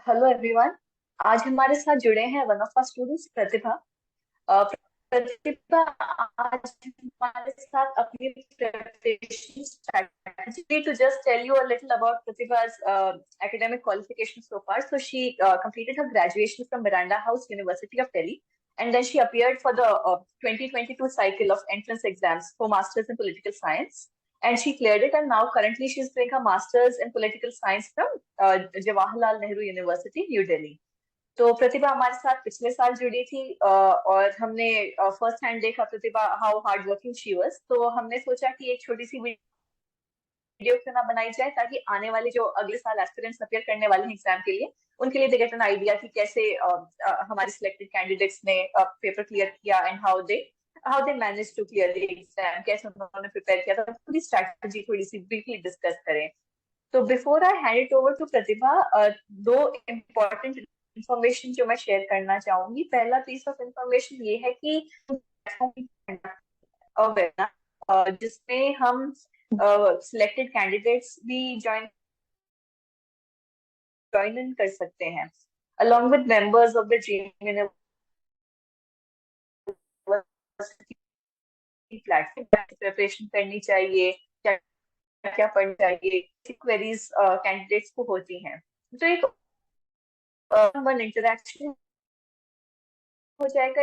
Hello everyone. आज हमारे साथ जुड़े हैं वन ऑफ आवर स्टूडेंट्स प्रतिभा। अ, प्रतिभा आज हमारे साथ अपनी preparation strategy to just tell you a little about Pratibha's academic qualifications so far. So she completed her graduation from Miranda House University of Delhi, and then she appeared for the 2022 cycle of entrance exams for Masters in Political Science, and she cleared it. And now currently she is doing her Masters in Political Science from Jawaharlal Nehru University, New Delhi. तो प्रतिभा हमारे साथ पिछले साल जुड़ी थी, और हमने first hand देखा Pratibha how hard working she was. तो हमने सोचा कि एक छोटी सी वीडियो क्यों ना बनाई जाए, ताकि आने वाले जो अगले साल एस्पिरेंट्स अपियर करने वाले हैं एग्जाम के लिए, उनके लिए दे गेट एन आइडिया कि कैसे हमारे सिलेक्टेड कैंडिडेट्स ने पेपर क्लियर किया, and how they manage to clear the exam, कैसे उन्होंने प्रिपेयर किया था। पूरी स्ट्रैटेजी थोड़ी सी ब्रीफली डिस्कस करें। तो before I hand it over to Pratibha, दो इम्पोर्टेंट इंफॉर्मेशन जो मैं शेयर करना चाहूंगी। पहला पीस ऑफ इंफॉर्मेशन ये है कि जिसमें हम सिलेक्टेड कैंडिडेट्स भी ज्वाइन इन कर सकते हैं, along with members of the dream university platform। Preparation करनी चाहिए, क्या क्या पढ़ना चाहिए, क्वेरीज कैंडिडेट्स को होती हैं। तो एक वन इंटरेक्शन हो जाएगा,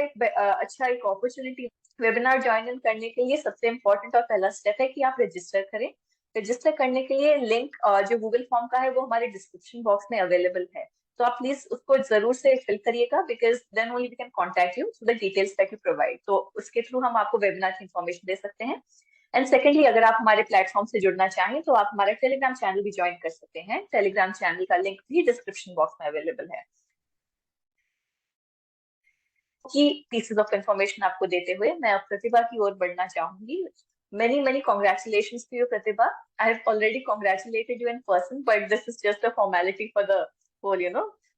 अच्छा एक अपॉर्चुनिटी। वेबिनार ज्वाइन इन करने के लिए सबसे इम्पोर्टेंट और पहला स्टेप है कि आप रजिस्टर करें। रजिस्टर करने के लिए लिंक जो गूगल फॉर्म का है वो हमारे डिस्क्रिप्शन बॉक्स में अवेलेबल है। तो आप प्लीज उसको जरूर से फिल करिएगा, because then only we can contact you the details that you provide. तो उसके थ्रू हम आपको वेबिनार की इन्फॉर्मेशन दे सकते हैं। एंड सेकेंडली, अगर आप हमारे प्लेटफॉर्म से जुड़ना चाहें तो आप हमारा टेलीग्राम चैनल भी ज्वाइन कर सकते हैं। टेलीग्राम चैनल का लिंक भी डिस्क्रिप्शन बॉक्स में अवेलेबल है। की पीसेस ऑफ इंफॉर्मेशन आपको देते हुए मैं अब प्रतिभा की ओर बढ़ना चाहूंगी। Many many congratulation to you Pratibha. I have already congratulated you in person, but this is just a formality for the whole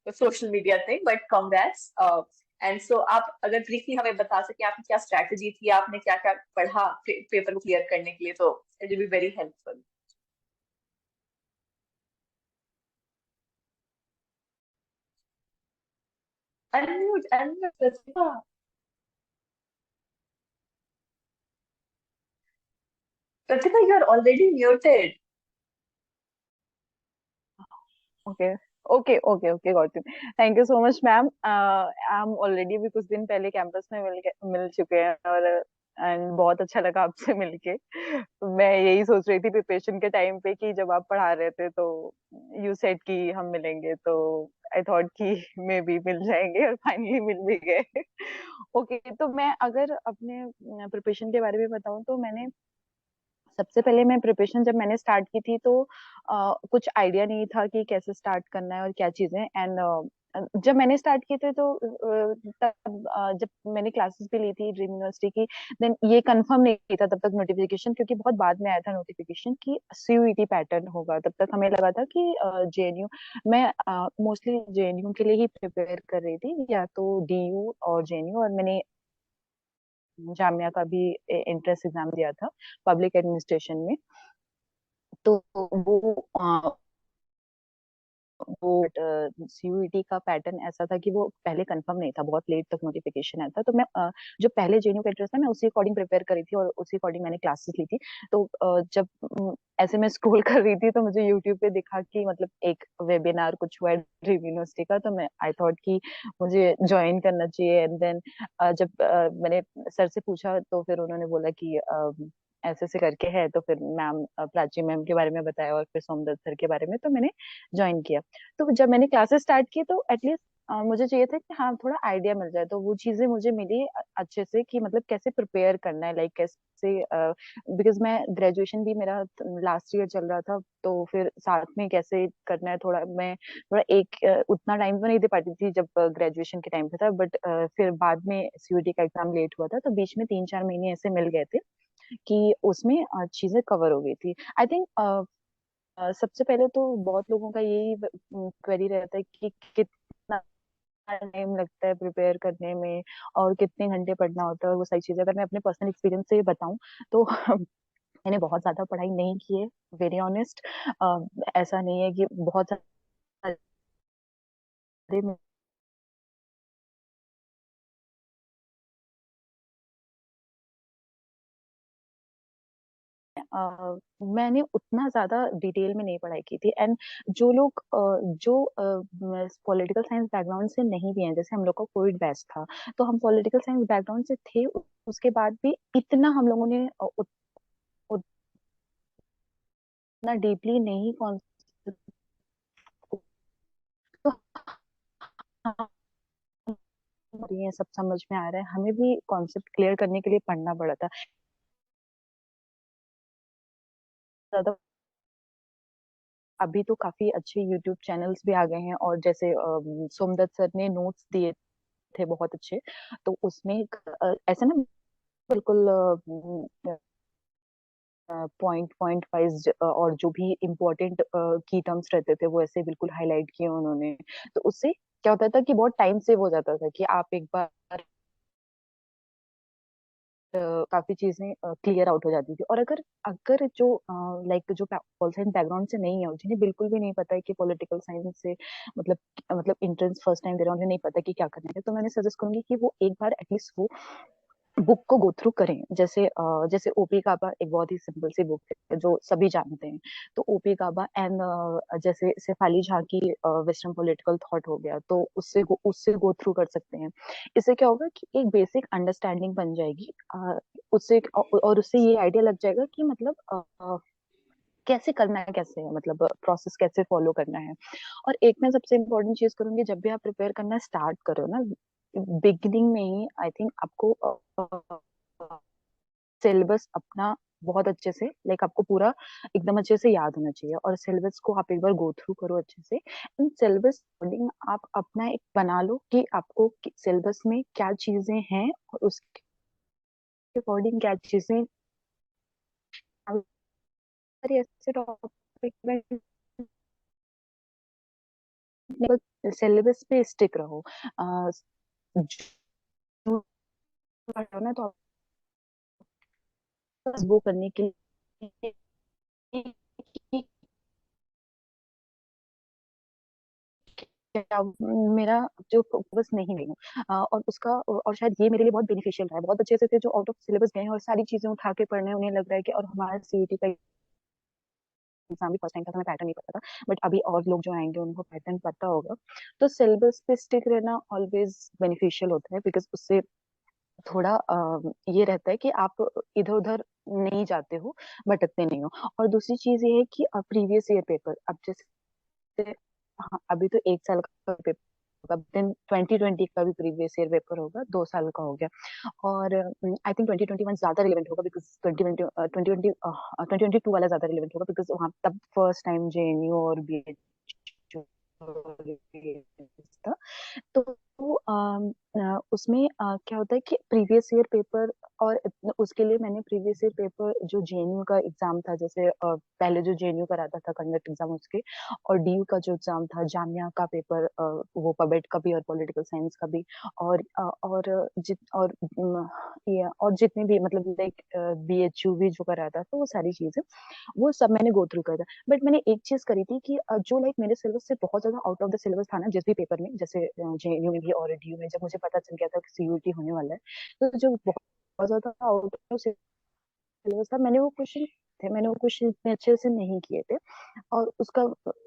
social media thing, but congrats. And so आप अगर ब्रीफली हमें बता सके आपकी क्या स्ट्रैटेजी थी, आपने क्या क्या पढ़ा पेपर को क्लियर करने के लिए, तो it will be very helpful. Unmute unmute Pratibha. Pratibha, you are already muted. Okay okay okay okay got it. Thank you so much ma'am. I am already भी कुछ दिन पहले कैंपस में मिल चुके हैं और एंड बहुत अच्छा लगा आपसे मिलके। मैं यही सोच रही थी प्रिपरेशन के टाइम पे कि जब आप पढ़ा रहे थे तो यू सेड कि हम मिलेंगे, तो आई थॉट कि मे बी मिल जाएंगे और फाइनली मिल भी गए। ओके तो मैं अगर अपने प्रिपरेशन के बारे में बताऊं तो मैंने सबसे पहले मैं प्रिपरेशन जब मैंने स्टार्ट की थी तो कुछ आइडिया नहीं था कि कैसे स्टार्ट करना है और क्या चीजें। एंड जब मैंने स्टार्ट किए थे तो तब जब मैंने क्लासेस भी ली थी ड्रीम यूनिवर्सिटी की, देन ये कंफर्म नहीं था तब तक नोटिफिकेशन, क्योंकि बहुत बाद में आया था नोटिफिकेशन कि सीयूईटी पैटर्न होगा। तब तक हमें लगा था कि जेएनयू, मैं मोस्टली जेएनयू के लिए ही प्रिपेयर कर रही थी, या तो डीयू और जेएनयू। और मैंने जामिया का भी एंट्रेंस एग्जाम दिया था पब्लिक एडमिनिस्ट्रेशन में। तो वो सीयूईटी का पैटर्न ऐसा था कि वो पहले कंफर्म नहीं था, बहुत लेट तक नोटिफिकेशन आया था। तो मैं जो पहले जेन्यू का इंटरेस्ट था मैं उसी अकॉर्डिंग प्रिपेयर करी थी और उसी अकॉर्डिंग मैंने क्लासेस ली थी। तो जब ऐसे मैं स्क्रॉल कर रही थी तो मुझे यूट्यूब पे दिखा कि मतलब एक वेबिनार कुछ हुआ है ड्रीम यूनिवर्सिटी का, तो मैं आई थॉट कि मुझे ज्वाइन करना चाहिए। एंड देन जब मैंने सर से पूछा तो फिर उन्होंने बोला कि ऐसे ऐसे करके है, तो फिर मैम प्राची मैम के बारे में बताया और फिर सोमदत्त सर के बारे में, तो मैंने ज्वाइन किया। तो जब मैंने क्लासेस स्टार्ट की तो एटलीस्ट मुझे चाहिए था कि हाँ थोड़ा आइडिया मिल जाए, तो वो चीजें मुझे मिली अच्छे से कि मतलब कैसे प्रिपेयर करना है, लाइक कैसे, बिकॉज मैं ग्रेजुएशन भी मेरा लास्ट ईयर चल रहा था, तो फिर साथ में कैसे करना है, थोड़ा मैं थोड़ा एक उतना टाइम तो नहीं दे पाती थी जब ग्रेजुएशन के टाइम पे था। बट फिर बाद में सीयूईटी का एग्जाम लेट हुआ था तो बीच में 3-4 महीने ऐसे मिल गए थे कि उसमें चीजें कवर हो गई थी। आई थिंक सबसे पहले तो बहुत लोगों का यही क्वेरी रहता है कि कितना टाइम लगता है प्रिपेयर करने में और कितने घंटे पढ़ना होता है और वो सारी चीजें। अगर मैं अपने पर्सनल एक्सपीरियंस से बताऊं तो मैंने बहुत ज्यादा पढ़ाई नहीं की है, वेरी ऑनेस्ट। ऐसा नहीं है कि बहुत में मैंने उतना ज्यादा डिटेल में नहीं पढ़ाई की थी। एंड जो लोग जो पॉलिटिकल साइंस बैकग्राउंड से नहीं भी हैं, जैसे हम लोग का कोविड बैच था, तो हम पॉलिटिकल साइंस बैकग्राउंड से थे, उसके बाद भी इतना हम लोगों ने उतना डीपली नहीं कौन तो हाँ, ये सब समझ में आ रहा है, हमें भी कॉन्सेप्ट क्लियर करने के लिए पढ़ना पड़ा था ज्यादा। अभी तो काफी अच्छे यूट्यूब चैनल्स भी आ गए हैं, और जैसे सोमदत्त सर ने नोट्स दिए थे बहुत अच्छे, तो उसमें ऐसा ना बिल्कुल पॉइंट पॉइंट वाइज, और जो भी इम्पोर्टेंट की टर्म्स रहते थे वो ऐसे बिल्कुल हाईलाइट किए उन्होंने। तो उससे क्या होता था कि बहुत टाइम सेव हो जाता था, कि आप एक बार काफी चीजें क्लियर आउट हो जाती थी। और अगर अगर जो लाइक जो पॉल साइंस बैकग्राउंड से नहीं है, जिन्हें बिल्कुल भी नहीं पता है कि पॉलिटिकल साइंस से मतलब एंट्रेंस फर्स्ट टाइम दे रहा है, उन्हें नहीं पता कि क्या करना है, तो मैंने सजेस्ट करूंगी कि वो एक बार एटलीस्ट वो बुक को गो थ्रू करें। जैसे जैसे ओपी काबा एक बहुत ही सिंपल सी बुक है जो सभी जानते हैं। तो ओपी काबा एंड जैसे शेफाली झा की वेस्टर्न पॉलिटिकल थॉट हो गया, तो उससे गो थ्रू कर सकते हैं। इससे क्या होगा कि एक बेसिक अंडरस्टैंडिंग बन जाएगी, उससे और उससे ये आइडिया लग जाएगा कि मतलब कैसे करना है, कैसे है, मतलब प्रोसेस कैसे फॉलो करना है। और एक मैं सबसे इम्पोर्टेंट चीज करूंगी, जब भी आप प्रिपेयर करना स्टार्ट करो ना, बिगिनिंग में ही आई थिंक आपको सिलेबस अपना बहुत अच्छे से, लाइक आपको पूरा एकदम अच्छे से याद होना चाहिए, और सिलेबस को आप एक बार गो थ्रू करो अच्छे से। इन सिलेबस अकॉर्डिंग आप अपना एक बना लो कि आपको सिलेबस में क्या चीजें हैं, और उसके अकॉर्डिंग क्या चीजें, अगर ऐसे टॉपिक में सिलेबस पे स्टिक रहो। जो पढ़ो ना, तो वो करने के लिए कि क्या मेरा जो फोकस नहीं गई हूँ, और उसका और शायद ये मेरे लिए बहुत बेनिफिशियल रहा है। बहुत अच्छे से थे जो आउट ऑफ सिलेबस गए हैं और सारी चीजें उठा के पढ़ रहे हैं, उन्हें लग रहा है कि, और हमारा सीईटी का एग्जाम भी फर्स्ट टाइम था, तो हमें पैटर्न नहीं पता था, बट अभी और लोग जो आएंगे उनको पैटर्न पता होगा। तो सिलेबस पे स्टिक रहना ऑलवेज बेनिफिशियल होता है, बिकॉज उससे थोड़ा ये रहता है कि आप इधर उधर नहीं जाते हो, भटकते नहीं हो। और दूसरी चीज ये है कि प्रीवियस ईयर पेपर, अब जैसे हाँ, अभी तो एक साल का पेपर होगा, देन 2020 का भी प्रीवियस ईयर पेपर होगा, 2 साल का हो गया। और आई थिंक 2021 ज्यादा रिलेवेंट होगा, बिकॉज 2022 वाला ज्यादा रिलेवेंट होगा, बिकॉज वहाँ तब फर्स्ट टाइम जेएनयू और बीएचयू था। तो उसमें क्या होता है कि प्रीवियस ईयर पेपर, और उसके लिए मैंने प्रीवियस ईयर पेपर जो जेएनयू का एग्जाम था, जैसे पहले जो जेएनयू कराता था कंडक्ट एग्जाम उसके, और डीयू का जो एग्जाम था, जामिया का पेपर, वो पबेट का भी और पॉलिटिकल साइंस का भी, और ये और जितने भी मतलब लाइक बीएचयू भी जो कराता था, वो सारी चीजें वो सब मैंने गो थ्रू करा था। बट मैंने एक चीज करी थी कि जो लाइक मेरे सिलेबस से बहुत ज्यादा आउट ऑफ द सिलेबस था ना, जिस भी पेपर में, जैसे जेएनयू में भी और डीयू में, जब मुझे पता चल गया था कि सीयूटी होने वाला है, तो जो बहुत ज्यादा आउट ऑफ सिलेबस था, मैंने वो क्वेश्चन इतने अच्छे से नहीं किए थे। और उसका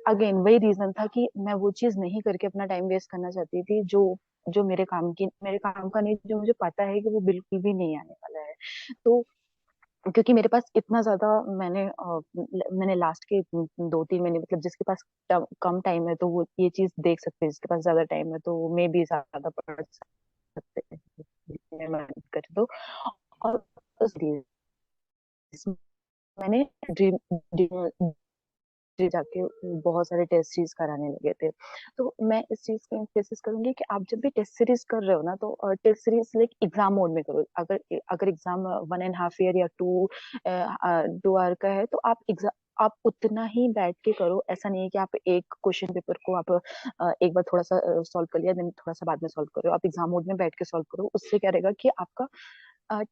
अगेन वही रीजन था कि मैं वो चीज नहीं करके अपना टाइम वेस्ट करना चाहती थी, जो जो मेरे काम का नहीं, जो मुझे पता है कि वो बिल्कुल भी नहीं आने वाला है। तो क्योंकि मेरे पास इतना ज्यादा, मैंने लास्ट के 2-3 महीने, मतलब जिसके पास कम टाइम है तो वो ये चीज देख सकते हैं, जिसके पास ज्यादा टाइम है तो वो मे भी ज्यादा पढ़ सकते हैं, मदद कर दो। और उस मैंने ड्रीम जी जाके बहुत सारे टेस्ट सीरीज कराने लगे थे। तो मैं इस चीज की एम्फेसिस करूंगी कि आप जब भी टेस्ट सीरीज कर रहे हो ना, तो test series like exam mode में करो। अगर अगर एग्जाम 1.5 ईयर या 2 आवर का है, तो आप उतना ही बैठ के करो। ऐसा नहीं है कि आप एक क्वेश्चन पेपर को आप एक बार थोड़ा सा सॉल्व कर लिया, देन थोड़ा सा बाद में सॉल्व करो। आप एग्जाम मोड में बैठ के सॉल्व करो। उससे क्या रहेगा कि आपका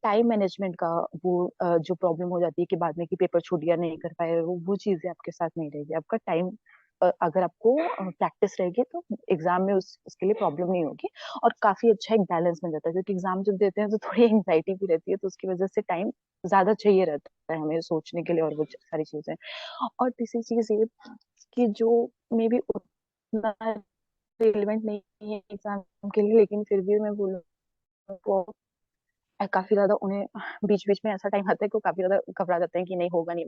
टाइम मैनेजमेंट का वो जो प्रॉब्लम हो जाती है कि बाद में कि पेपर छूट गया, नहीं कर पाए, वो चीजें आपके साथ नहीं रहेगी। आपका टाइम अगर आपको प्रैक्टिस रहेगी तो एग्जाम में उसके लिए प्रॉब्लम नहीं होगी। और काफी अच्छा एक बैलेंस बन जाता है, क्योंकि एग्जाम जब देते हैं तो थोड़ी एंग्जाइटी भी रहती है, तो उसकी वजह से टाइम ज्यादा चाहिए रहता है हमें सोचने के लिए और वो सारी चीजें। और तीसरी चीज ये कि जो मे बी उतना रिलेवेंट नहीं है एग्जाम के लिए, लेकिन फिर भी मैं बोलूँ वो काफी ज्यादा उन्हें बीच बीच में ऐसा टाइम आता है कि वो काफी ज्यादा घबरा जाते हैं कि नहीं होगा नहीं,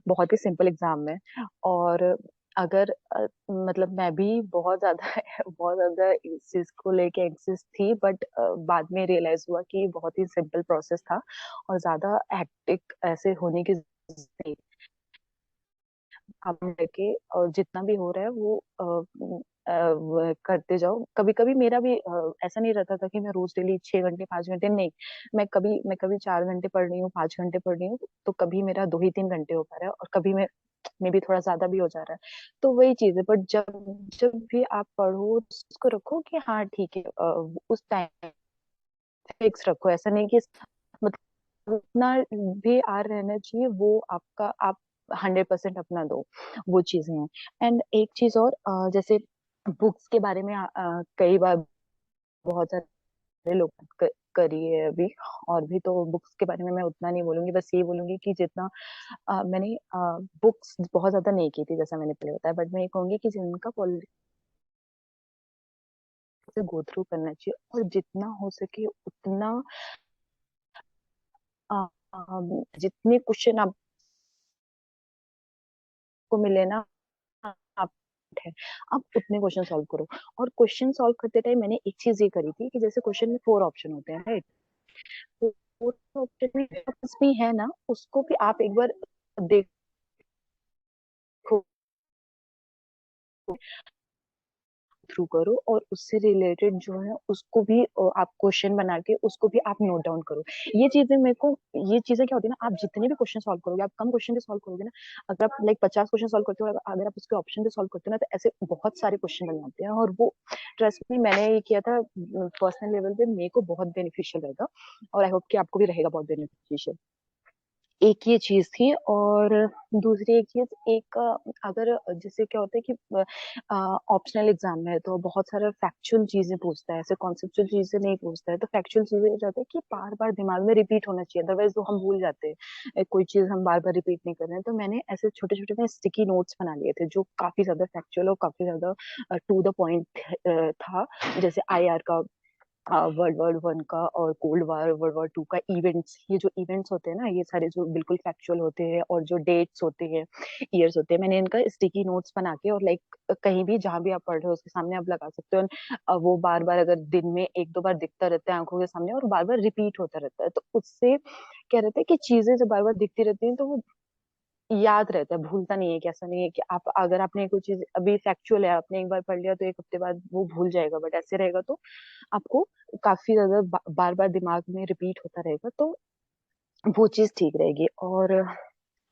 बहुत ही सिंपल एग्जाम है। और अगर मतलब मैं भी बहुत ज्यादा बहुत ज्यादा इस चीज को लेके एंग्जियस थी, बट बाद में रियलाइज हुआ कि बहुत ही सिंपल प्रोसेस था और ज्यादा हैक्टिक ऐसे होने की जरूरत नहीं। काम लेके और जितना भी हो रहा है वो वो करते जाओ। कभी कभी मेरा भी ऐसा नहीं रहता था कि मैं रोज डेली 6 घंटे 5 घंटे नहीं, मैं कभी 4 घंटे पढ़ रही हूँ, 5 घंटे पढ़ रही हूँ, तो कभी मेरा 2 ही 3 घंटे हो पा रहा है और कभी मैं भी थोड़ा ज्यादा भी हो जा रहा है। तो वही चीज है, बट जब जब भी आप पढ़ो उसको रखो कि हाँ ठीक है, उस टाइम फिक्स रखो, ऐसा नहीं कि मतलब उतना भी आर रहना चाहिए वो आपका, आप 100% अपना दो, वो चीजें हैं। एंड एक चीज और, जैसे बुक्स के बारे में कई बार बहुत सारे लोग करी है अभी, और भी तो बुक्स के बारे में मैं उतना नहीं बोलूंगी, बस ये बोलूंगी कि जितना मैंने बुक्स बहुत ज्यादा नहीं की थी जैसा मैंने पहले बताया, बट मैं ये कहूंगी कि जिनका पॉलिटिक्स से गो थ्रू करना चाहिए और जितना हो सके उतना जितने क्वेश्चन आपको मिले ना, आप है, आप उतने क्वेश्चन सॉल्व करो। और क्वेश्चन सॉल्व करते टाइम मैंने एक चीज ये करी थी कि जैसे क्वेश्चन में 4 ऑप्शन होते हैं, राइट? तो 4 ऑप्शन में कुछ भी है ना, उसको भी आप एक बार देखो, थ्रू करो और उससे रिलेटेड जो है उसको भी आप क्वेश्चन बना के उसको भी आप नोट डाउन करो। ये चीजें मेरे को, ये चीजें क्या होती है ना, आप जितने भी क्वेश्चन सॉल्व करोगे, आप कम क्वेश्चन भी सॉल्व करोगे ना, अगर आप लाइक 50 क्वेश्चन सॉल्व करते हो, अगर आप उसके ऑप्शन भी सॉल्व करते हो ना, तो ऐसे बहुत सारे क्वेश्चन बन जाते हैं। और वो ट्रस्ट में मैंने ये किया था पर्सनल लेवल पे, मेरे को बहुत बेनिफिशियल रहेगा और आई होप कि आपको भी रहेगा बहुत बेनिफिशियल। एक ये चीज थी। और दूसरी एक चीज, एक अगर जैसे क्या होता है कि ऑप्शनल एग्जाम है तो बहुत सारा फैक्चुअल चीजें पूछता है, ऐसे कॉन्सेप्चुअल चीजें नहीं पूछता है, तो फैक्चुअल चीजें हो जाता है कि बार बार दिमाग में रिपीट होना चाहिए, अदरवाइज वो हम भूल जाते हैं। कोई चीज हम बार बार रिपीट नहीं कर रहे हैं, तो मैंने ऐसे छोटे छोटे में स्टिकी नोट्स बना लिए थे जो काफी ज्यादा फैक्चुअल और काफी ज्यादा टू द पॉइंट था। जैसे आईआर का, वर्ल्ड वॉर 1 का, और वर्ल्ड वॉर 2 का इवेंट्स, ये जो इवेंट्स होते हैं ना, ये सारे जो बिल्कुल फैक्चुअल होते हैं, और जो डेट्स होते हैं, ईयर्स होते हैं, मैंने इनका स्टिकी नोट्स बना के, और लाइक कहीं भी जहां भी आप पढ़ रहे हो उसके सामने आप लगा सकते हो। वो बार बार अगर दिन में 1 2 बार दिखता रहता है आंखों के सामने और बार बार रिपीट होता रहता है, तो उससे क्या रहता है कि चीजें जब बार बार दिखती रहती हैं तो वो याद रहता है, भूलता नहीं है। कि ऐसा नहीं है कि आप, अगर आपने कोई चीज अभी फैक्चुअल है, आपने एक बार पढ़ लिया तो एक हफ्ते बाद वो भूल जाएगा, बट ऐसे रहेगा तो आपको काफी ज्यादा बार बार दिमाग में रिपीट होता रहेगा, तो वो चीज ठीक रहेगी। और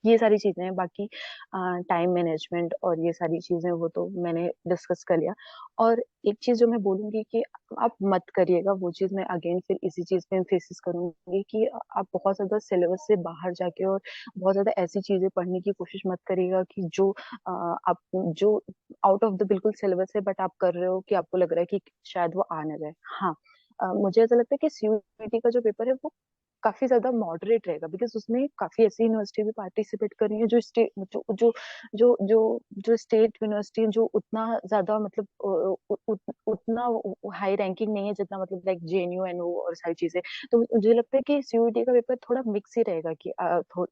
ये सारी चीजें हैं। बाकी टाइम मैनेजमेंट और ये सारी चीजें वो तो मैंने डिस्कस कर लिया। और एक चीज जो मैं बोलूंगी कि आप मत करिएगा, वो चीज मैं अगेन फिर इसी चीज पे एम्फेसिस करूंगी कि आप बहुत ज्यादा सिलेबस से बाहर जाके और बहुत ज्यादा ऐसी चीजें पढ़ने की कोशिश मत करिएगा कि जो आप, जो आउट ऑफ द बिल्कुल सिलेबस है, बट आप कर रहे हो कि आपको लग रहा है कि शायद वो आ ना जाए। हाँ, मुझे ऐसा लगता है कि सीयूईटी का जो पेपर है वो काफी ज्यादा मॉडरेट रहेगा, बिकॉज उसमें काफी ऐसी यूनिवर्सिटी भी पार्टिसिपेट कर रही है जो स्टेट, जो स्टेट यूनिवर्सिटी जो उतना ज्यादा मतलब उतना हाई रैंकिंग नहीं है जितना मतलब लाइक जेएनयू एनयू और सारी चीजें। तो मुझे लगता है कि सीयूईटी का पेपर थोड़ा मिक्स ही रहेगा कि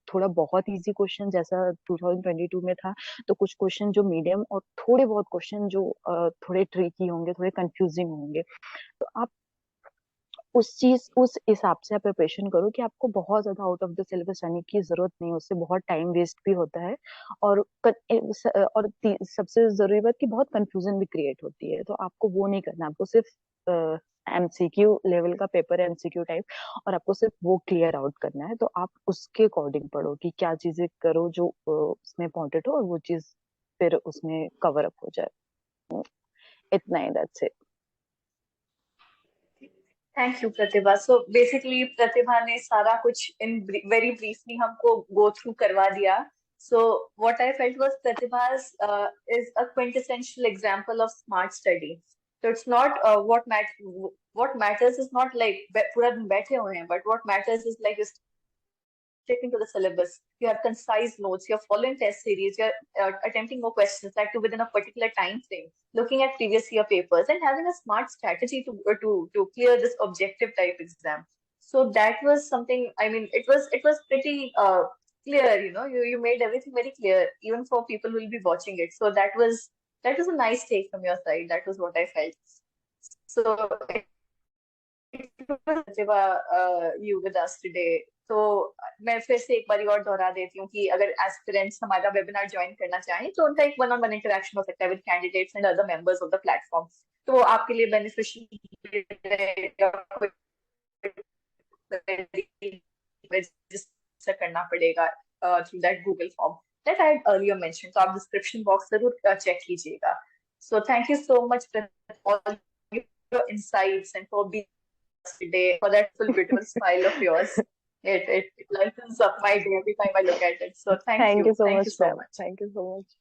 थोड़ा बहुत इजी क्वेश्चन जैसा 2022 में था, तो कुछ क्वेश्चन जो मीडियम, और थोड़े बहुत क्वेश्चन जो थोड़े ट्रिकी होंगे, थोड़े कंफ्यूजिंग होंगे। तो आप उस हिसाब से आप प्रिपरेशन करो कि आपको बहुत ज्यादा आउट ऑफ द सिलेबस जाने की जरूरत नहीं है, उससे बहुत टाइम वेस्ट भी होता है। और सबसे जरूरी बात कि बहुत कंफ्यूजन भी क्रिएट होती है, तो आपको वो नहीं करना, आपको सिर्फ एमसीक्यू लेवल का पेपर है, एमसीक्यू टाइप, और आपको सिर्फ वो क्लियर आउट करना है। तो आप उसके अकॉर्डिंग पढ़ो कि क्या चीजें करो जो उसमें इम्पोर्टेंट हो, और वो चीज फिर उसमें कवर अप हो जाए। इतना ही, that's it. Thank you Pratibha. So basically Pratibha ने सारा कुछ इन वेरी ब्रीफली हमको गो थ्रू करवा दिया So what I felt was Pratibha's is a quintessential example of smart study. So it's not what matters is not like पूरा दिन बैठे हुए हैं, but what matters is like sticking to the syllabus. You have concise notes. You're following test series. You're attempting more questions, like to within a particular time frame. Looking at previous year papers and having a smart strategy to clear this objective type exam. So that was something. I mean, it was pretty clear. You made everything very clear, even for people who will be watching it. So that was a nice take from your side. That was what I felt. So you with us today. तो मैं फिर से एक बार और दोहरा देती हूँ कि अगर एस्पिरेंट्स हमारा वेबिनार ज्वाइन करना चाहें तो उनका एक वन ऑन वन इंटरेक्शन हो सकता है with candidates and other members of the platform, तो वो आपके लिए बेनिफिशियल रजिस्टर करना पड़ेगा through that Google form that I earlier mention, तो आप डिस्क्रिप्शन बॉक्स जरूर चेक कीजिएगा. So thank you so much for all your insights and for being today, for that full beautiful smile of yours. It lightens up my day every time I look at it. So thank Thank you. you so Thank much, you so ma'am. much. Thank you so much.